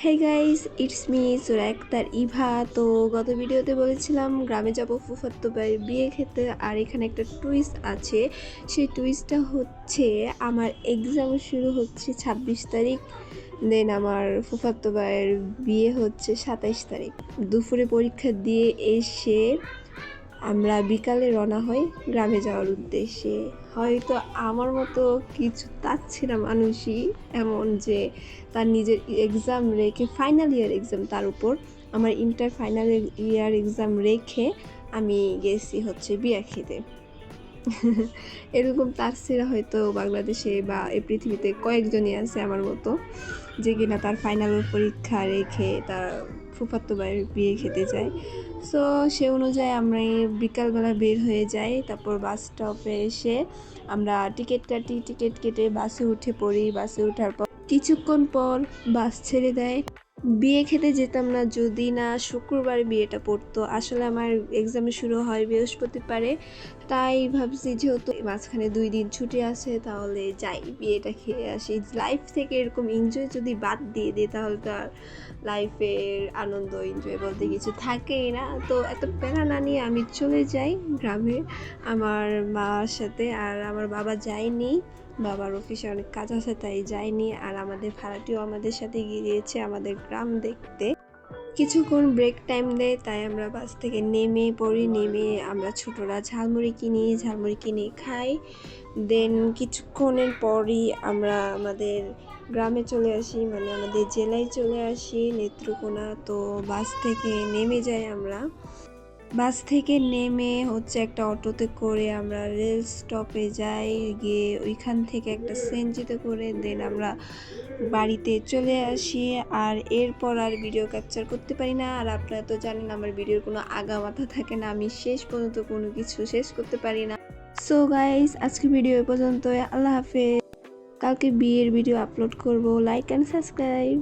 Hey guys, it's me সুরা আক্তার ইভা। তো গত ভিডিওতে বলেছিলাম গ্রামে যাব ফুফাতো ভাইয়ের বিয়ে খেতে, আর এখানে একটা টুইস্ট আছে। সেই টুইস্টটা হচ্ছে আমার এক্সাম শুরু হচ্ছে 26 তারিখ, দেন আমার ফুফাতো ভাইয়ের বিয়ে হচ্ছে 27 তারিখ। দুপুরে পরীক্ষা দিয়ে এসে আমরা বিকালে রওনা হই গ্রামে যাওয়ার উদ্দেশ্যে। হয়তো আমার মতো কিছু তাচ্ছিনা মানুষই এমন যে তার নিজের এক্সাম রেখে, ফাইনাল ইয়ার এক্সাম, তার উপর আমার ইন্টার ফাইনাল ইয়ার এক্সাম রেখে আমি গেছি হচ্ছে বিয়া খেতে। এরকম তাচ্ছিরা হয়তো বাংলাদেশে বা এই পৃথিবীতে কয়েকজনই আছে আমার মতো, যে কিনা তার ফাইনাল পরীক্ষা রেখে তার ফুফাতো ভাইয়ের বিয়ে খেতে যায়। সো সে অনুযায়ী আমরা বিকালবেলা বের হয়ে যাই। তারপর বাস স্টপে এসে আমরা টিকিট কেটে বাসে উঠে পড়ি। বাসে ওঠার পর কিছুক্ষণ পর বাস ছেড়ে দেয়। বিয়ে খেতে যেতাম না যদি না শুক্রবার বিয়েটা পড়তো। আসলে আমার এক্সাম শুরু হয় বৃহস্পতিবারে, তাই ভাবছি যেহেতু মাঝখানে 2 দিন ছুটি আছে তাহলে যাই বিয়েটা খেয়ে আসি। লাইফ থেকে এরকম এনজয় যদি বাদ দিয়ে দিই তাহলে তো আর লাইফের আনন্দ এনজয় বলতে কিছু থাকেই না। তো এত প্যারা না নিয়ে আমি চলে যাই গ্রামে আমার মার সাথে। আর আমার বাবা যায়নি, বাবার অফিসে অনেক কাজ আছে তাই যায়নি। আর আমাদের ভাড়াটিও আমাদের সাথে গিয়েছে আমাদের গ্রাম দেখতে। কিছুক্ষণ ব্রেক টাইম দেয় তাই আমরা বাস থেকে নেমে পড়ি। নেমে আমরা ছোটরা ঝালমুড়ি কিনে খাই। দেন কিছুক্ষণের পরই আমরা আমাদের গ্রামে চলে আসি, মানে আমাদের জেলায় চলে আসি, নেত্রকোনা। তো বাস থেকে নেমে যাই আমরা। বাস থেকে নেমে হচ্ছে একটা অটোতে করে আমরা রেল স্টপে যাই, গিয়ে ওইখান থেকে একটা সিএনজিতে করে দেন আমরা বাড়িতে চলে আসি। আর এরপর আর ভিডিও ক্যাপচার করতে পারি না। আর আপনারা তো জানেন আমার ভিডিওর কোনো আগা মাথা থাকে না, আমি শেষ পর্যন্ত কোনো কিছু শেষ করতে পারি না। সো গাইস, আজকে ভিডিও এ পর্যন্ত। আল্লাহ হাফেজ। কালকে বিয়ের ভিডিও আপলোড করব। Like and subscribe.